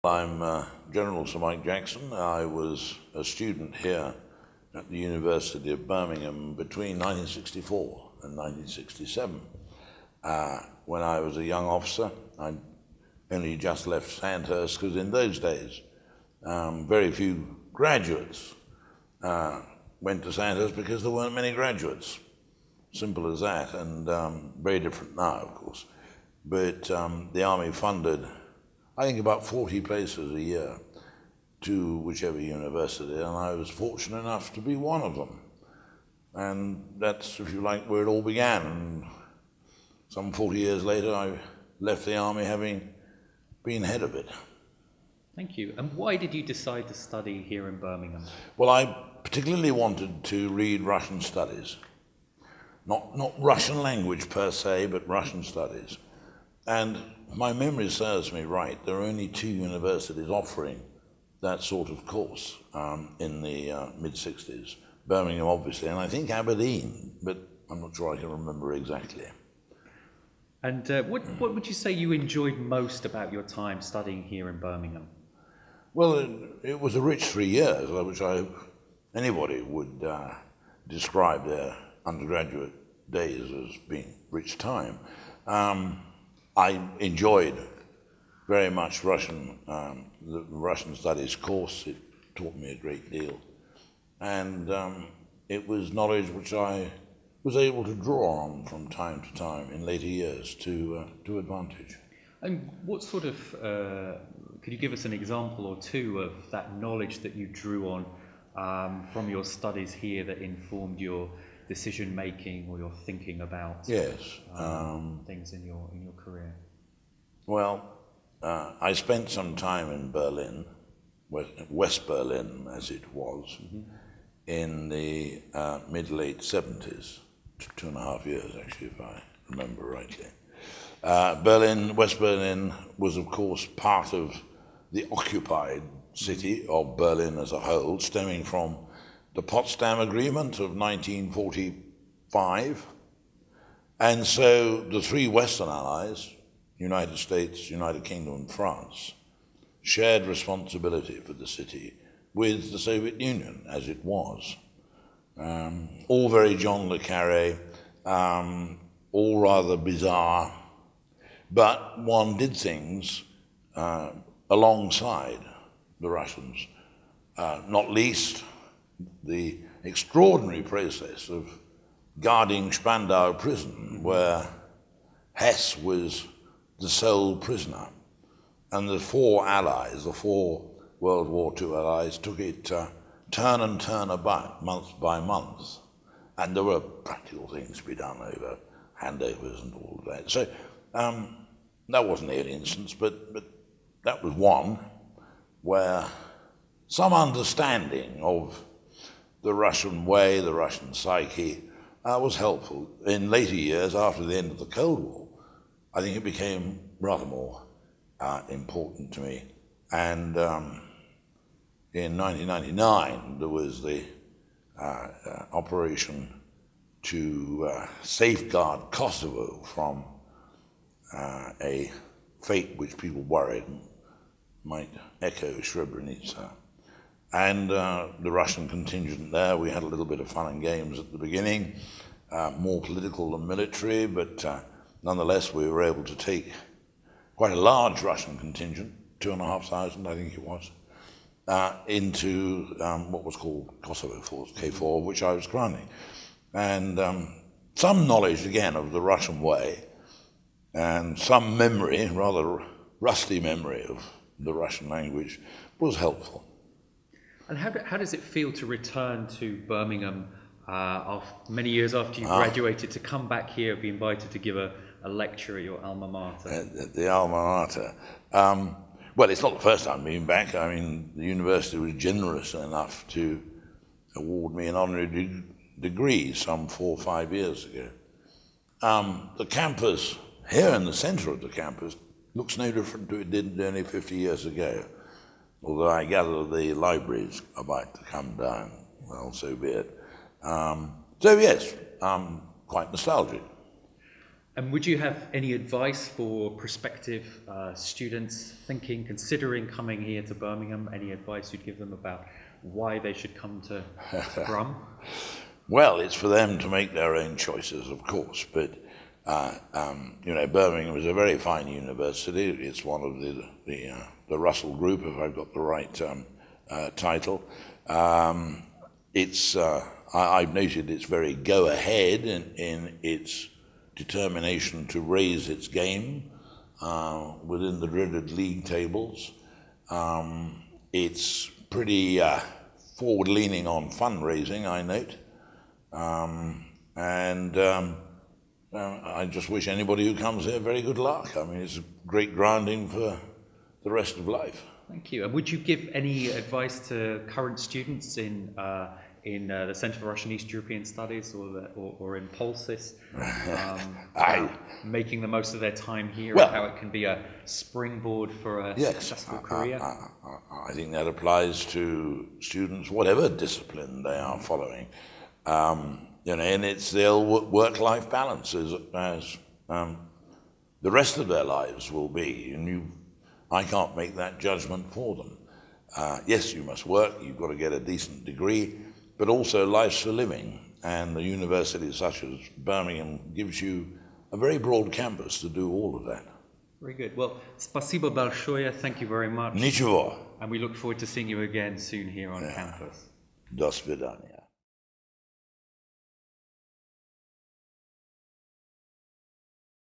I'm General Sir Mike Jackson. I was a student here at the University of Birmingham between 1964 and 1967. When I was a young officer, I only just left Sandhurst because in those days, very few graduates went to Sandhurst because there weren't many graduates. Simple as that, and very different now, of course. But the Army funded, I think, about 40 places a year to whichever university, and I was fortunate enough to be one of them. And that's, if you like, where it all began. And some 40 years later, I left the Army having been head of it. Thank you. And why did you decide to study here in Birmingham? Well, I particularly wanted to read Russian studies. Not Russian language per se, but Russian studies. And my memory serves me right, there are only 2 universities offering that sort of course in the mid-60s. Birmingham, obviously, and I think Aberdeen, but I'm not sure I can remember exactly. And what would you say you enjoyed most about your time studying here in Birmingham? Well, it was a rich 3 years, which I hope anybody would describe their undergraduate days as being rich time. I enjoyed very much the Russian studies course. It taught me a great deal. And it was knowledge which I was able to draw on from time to time in later years to advantage. And what sort of, could you give us an example or two of that knowledge that you drew on from your studies here that informed your decision making or your thinking about things in your career? Well, I spent some time in Berlin, West Berlin as it was, in the mid-late 70s, 2.5 years actually, if I remember rightly. West Berlin was of course part of the occupied city of Berlin as a whole, stemming from the Potsdam Agreement of 1945. And so the 3 Western allies, United States, United Kingdom, and France, shared responsibility for the city with the Soviet Union, as it was. All very John le Carré, all rather bizarre, but one did things alongside the Russians, not least the extraordinary process of guarding Spandau prison, where Hess was the sole prisoner, and the 4 allies, the 4 World War II allies, took it turn and turn about, month by month, and there were practical things to be done over handovers and all of that. So that wasn't the only instance, but that was one where some understanding of the Russian way, the Russian psyche, was helpful. In later years, after the end of the Cold War, I think it became rather more important to me. And in 1999, there was the operation to safeguard Kosovo from a fate which people worried might echo Srebrenica. And the Russian contingent there, we had a little bit of fun and games at the beginning, more political than military, but nonetheless we were able to take quite a large Russian contingent, 2,500 I think it was, into what was called Kosovo Force, K4, which I was commanding. And some knowledge, again, of the Russian way, and some memory, rather rusty memory of the Russian language, was helpful. And how does it feel to return to Birmingham many years after you graduated, to come back here, be invited to give a lecture at your alma mater? At the alma mater. Well, it's not the first time I've been back. I mean, the university was generous enough to award me an honorary degree some 4 or 5 years ago. The campus, here in the centre of the campus, looks no different to it did only 50 years ago. Although I gather the libraries are about to come down. Well, so be it. So yes, quite nostalgic. And would you have any advice for prospective students considering coming here to Birmingham? Any advice you'd give them about why they should come to Brum? Well, it's for them to make their own choices, of course, but Birmingham is a very fine university. It's one of the Russell Group, if I've got the right title. I've noted it's very go-ahead in its determination to raise its game within the dreaded league tables. It's pretty forward-leaning on fundraising, I note. I just wish anybody who comes here very good luck. I mean, it's a great grounding for the rest of life. Thank you. And would you give any advice to current students in the Centre for Russian East European Studies or in Pulsis, making the most of their time here, and how it can be a springboard for a successful career? I think that applies to students, whatever discipline they are following. And it's their work-life balance as the rest of their lives will be. And I can't make that judgment for them. Yes, you must work, you've got to get a decent degree, but also life's for living. And the university such as Birmingham gives you a very broad campus to do all of that. Very good. Well, spasibo большое, thank you very much. Ничего. And we look forward to seeing you again soon here on campus. До свидания.